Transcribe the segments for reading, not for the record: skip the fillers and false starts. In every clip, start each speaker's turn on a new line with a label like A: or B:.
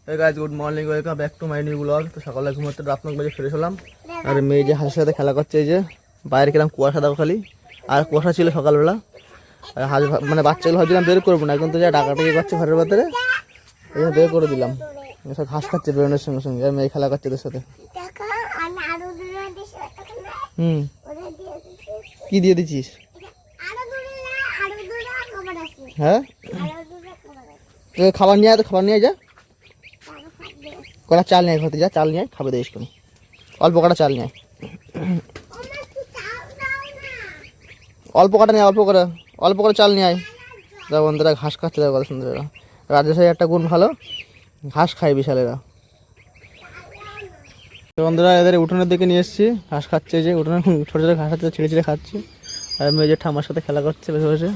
A: Hey guys, good morning, welcome back to my new vlog. তো সকালে ঘুমাতে আপনার বাড়ি ফিরে এলাম আর মেয়ে যে হাঁসের সাথে খেলা করছে, এই যে বাইরে কিরকম কুয়াশা দাও খালি, আর কুয়াশা ছিল সকালবেলা। আর হাঁস মানে বাচ্চাগুলো ভাবছিলাম বের করবো না, কিন্তু যা ডাকাটাকি করছে ঘরের ভেতরে এই জন্য বের করে দিলাম। সব ঘাস খাচ্ছে বেরোনোর সঙ্গে সঙ্গে, আর মেয়ে খেলা করছে ওদের সাথে। কি দিয়ে দিচ্ছিস? হ্যাঁ খাবার নিয়ে আয়, তো খাবার নিয়ে যা, কটা চাল নিয়ে ঘরতে যা, চাল নিয়ে খাবে দেশ কোনো, অল্প কটা চাল নিয়ে, অল্প কটা নিয়ে অল্প করে চাল নিয়ে আয়। দেখো বন্ধুরা ঘাস খাচ্ছে, দেখো কত সুন্দর। এরা রাজশাহী একটা গুণ ভালো, ঘাস খায় বিশালেরা। তো বন্ধুরা এদের উঠোনের দিকে নিয়ে এসেছি, ঘাস খাচ্ছে, যে উঠোনে ছোটো ছোটো ঘাস আছে, ছিঁড়ে ছিঁড়ে খাচ্ছে। আর মেয়ে যে ঠাম্মার সাথে খেলা করছে বসে বসে,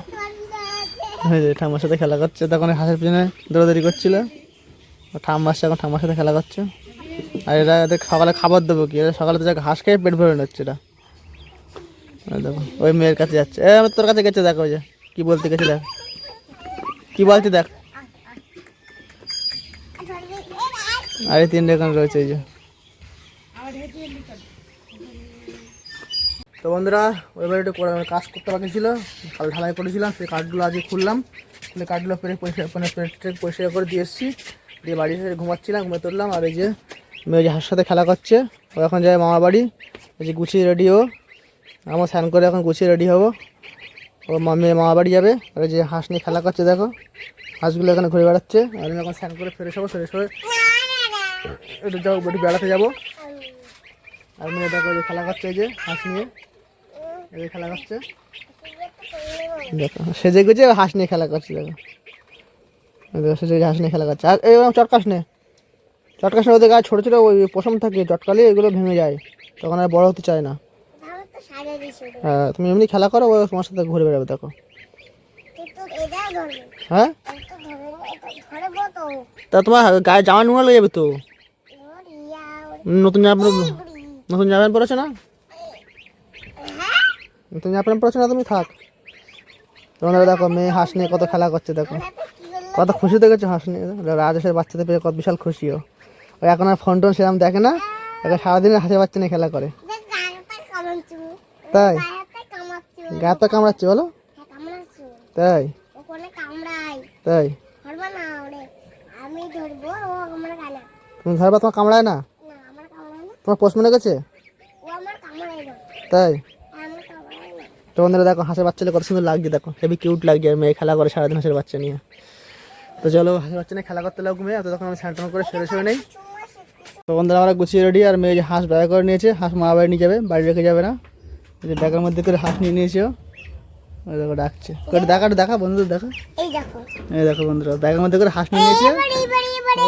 A: ঠাম্মার সাথে খেলা করছে। তখন হাঁসের পিছনে দৌড়াদৌড়ি করছিল, ঠাম্মা আসছে, এখন ঠাম্মার সাথে খেলা করছে। আর এরা এদের সকালে খাবার দেবো কি, এরা সকালে তো যা ঘাস খেয়ে পেট ভরে নিচ্ছে। এটা দেখো ওই মেয়ের কাছে যাচ্ছে, তোর কাছে গেছে, দেখো ওই যে কী বলতে গেছে, দেখ কী বলছে দেখ। আর এই তিনটে এখানে রয়েছে, এই যে। তো বন্ধুরা ওই বাড়ি একটু কাজ করতে বাকি ছিল, কাল ঢালাই করেছিলাম, সেই কাঠগুলো আজকে খুললাম, খুলে কাঠগুলো পরিষ্কার করে দিয়ে এসেছি, দিয়ে বাড়ি এসে ঘুমাচ্ছিলাম, ঘুমিয়ে তুললাম। আর এই যে মেয়ে যে হাঁসের সাথে খেলা করছে, ও এখন যায় মামার বাড়ি, এই যে গুছিয়ে রেডি হো, আমার স্নান করে এখন গুছিয়ে রেডি হবো, ও মেয়ে মামা বাড়ি যাবে। আর যে হাঁস নিয়ে খেলা করছে, দেখো হাঁসগুলো এখানে ঘুরে বেড়াচ্ছে। আর আমি এখন স্নান করে ফ্রেশ হবো, ফ্রেশ হয়ে একটু যাবো, একটু বেড়াতে যাবো। আর মেয়ে দেখো যে খেলা করছে, এই যে হাঁস নিয়ে, এই যে খেলা করছে, দেখো সেজে গুজে হাঁস নিয়ে খেলা করছে, দেখো সেজে হাঁস নিয়ে খেলা করছে। আর এই চটকাস নে ওদের গায়ে ছোটো ছোটো ওই পশম থাকে, চটকালে এগুলো ভেঙে যায়, তখন আর বড় হতে চায় না। হ্যাঁ তুমি এমনি খেলা করো, ও তোমার সাথে ঘুরে বেড়াবে, দেখো। হ্যাঁ তা তোমার গায়ে জামা নোংরা লেগে যাবে তো, নতুন জামা প্যান্ট পরেছো না, নতুন জামা প্যান্ট পরেছো না, তুমি থাক। তোমরা দেখো মেয়ে হাঁস নিয়ে কত খেলা করছে, দেখো কত খুশি দেখেছো হাঁস নিয়ে। রাজেশের বাচ্চাদের পেয়ে কত বিশাল খুশিও, ওই এখন আর ফোন টোন সেরকম দেখে না, এখন সারাদিনের হাঁসের বাচ্চা নিয়ে খেলা করে। তাই গায়ে তো কামড়াচ্ছে, বলো তাই তাই তুমি ধরবা, তোমার কামড়ায় না, তোমার পোষ মনে গেছে তাই। তো বন্ধুরা দেখো হাঁসের বাচ্চাটা কত সুন্দর লাগছে, দেখো হেবি কিউট লাগছে, আর মেয়ে খেলা করে সারাদিন হাঁসের বাচ্চা নিয়ে। তো চলো হাঁসের বাচ্চা নিয়ে খেলা করতে লাগবে মেয়ে, তখন আমি স্নান করে সেরে নেই। তো বন্ধুরা আমরা গুছিয়ে রেডি, আর মেয়ে যে হাঁস ব্যাগ করে নিয়েছে, হাঁস মা বাড়ি নিয়ে যাবে, বাড়ি রেখে যাবে না, যে ব্যাগের মধ্যে করে হাঁস নিয়ে নিয়েছে। ওই দেখো ডাকছে, দেখা বন্ধুদের দেখা, এই দেখো বন্ধুরা ব্যাগের মধ্যে করে হাঁস নিয়ে নিয়েছে,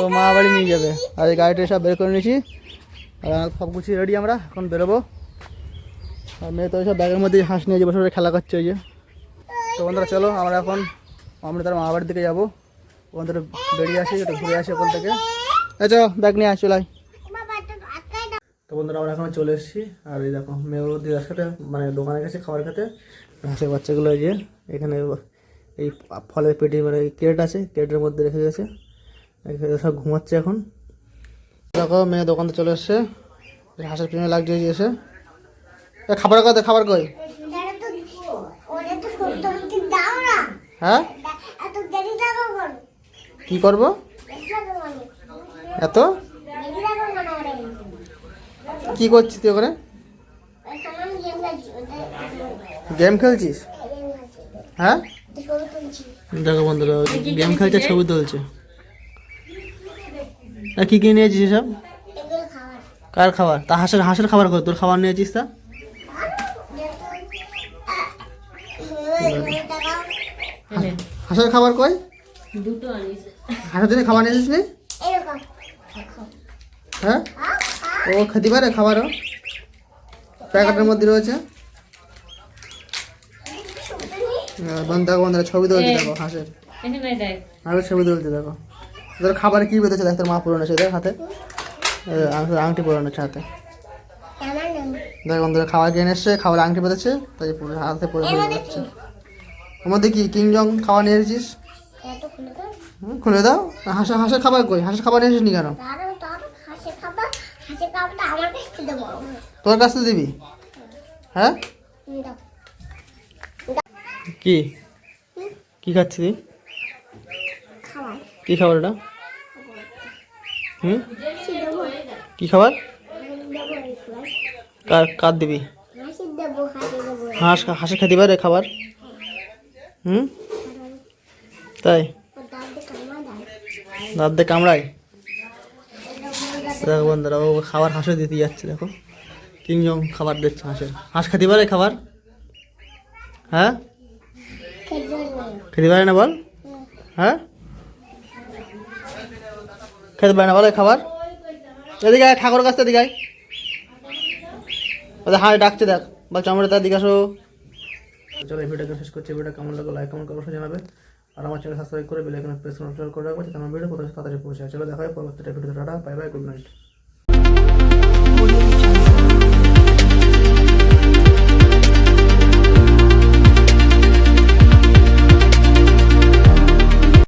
A: ও মা বাড়ি নিয়ে যাবে। আর এই গাড়িটা সব বের করে নিয়েছি, আর সব গুছিয়ে রেডি, আমরা এখন বেরোবো। আর মেয়ে তো সব ব্যাগের মধ্যে হাঁস নিয়ে যে বসে খেলা করছে, ওই যে। তো বন্ধুরা চলো আমরা এখন তার মা বাড়ির দিকে যাবো, ওখান থেকে বেরিয়ে আসি, একটু ঘুরে আসি ওখান থেকে। আচ্ছা ব্যাগ নিয়ে চলে আয়। তো বন্ধুরা আমরা এখন চলে এসেছি, আর এই দেখো মেয়েও দিদার সাথে মানে দোকানে গেছে খাবার খেতে। হাঁসের বাচ্চাগুলো যে এখানে এই ফলের পেটি মানে ক্রেট আছে, ক্রেটের মধ্যে রেখে গেছে, সব ঘুমাচ্ছে এখন। দেখো মেয়ে দোকানতে চলে এসছে, হাঁসের পিছনে লাগছে এসে। খাবার কই হ্যাঁ কি করবো এত কি করছিস তুই ওখানে, গেম খেলছিস? হ্যাঁ দেখো বন্ধুরা গেম খেলছে, ছবি তুলছে। কি কি নিয়েছিস সব? কার খাবার? তা হাঁসের খাবার কই, তোর খাবার নিয়েছিস? তা হাঁসের খাবার কই? হাঁসের জন্য খাবার নিয়েছিস নি? হ্যাঁ ও খেতে পারে খাবারও, প্যাকেটের মধ্যে রয়েছে। দেখো বন্ধুরা ছবি তুলছে, দেখো হাঁসের ছবি তুলছে, দেখো তোর খাবারে কি বেঁধেছে, দেখ তোর মা পুরনো আছে, দেখ হাতে আংটি পুরনো আছে হাতে, দেখ বন্ধুরা খাবার কিনে এসছে, খাবার আংটি বেঁধেছে, তাই হাতে পরে যাচ্ছে। ওর মধ্যে কি কিং জং খাবার নিয়ে এসেছিস? খুলে দাও। হাঁসের খাবার কই? হাঁসের খাবার নিয়ে আসিস নি কেন? তোর কাছ থেকে দিবি? হ্যাঁ, কি কি খাচ্ছি তুই? কি খাবার এটা? কি খাবার? কার দিবি? হাঁসে খেতে পারে খাবার? তাই দাঁত দিয়ে কামড়ায়? দেখো বন্ধুরা, ও খাবার হাঁসে দিতে যাচ্ছে। দেখো তিনজন খাবার দিচ্ছে হাঁসের। হাঁস খেতে পারে খাবার? হ্যাঁ, খেতে পারে না বল? হ্যাঁ, খেতে পারে না বলে খাবার? এদিকে আয়, ঠাকুর কাছ থেকে এদিকে আয়। ওদের হাঁস ডাকছে, দেখ বলছে আমরা তার দিকে আসো। চলো এই ভিডিওটা শেষ করছি। ভিডিও কেমন লাগলো লাইক কমেন্ট অবশ্যই জানাবে। আর আমার চ্যানেল সাবস্ক্রাইব করে বেল আইকনে প্রেস করে রাখবে যাতে আমার ভিডিও তাড়াতাড়ি পৌঁছে যায়। চলো দেখা হয় পরবর্তী ভিডিওতে। Tata, bye bye, good night.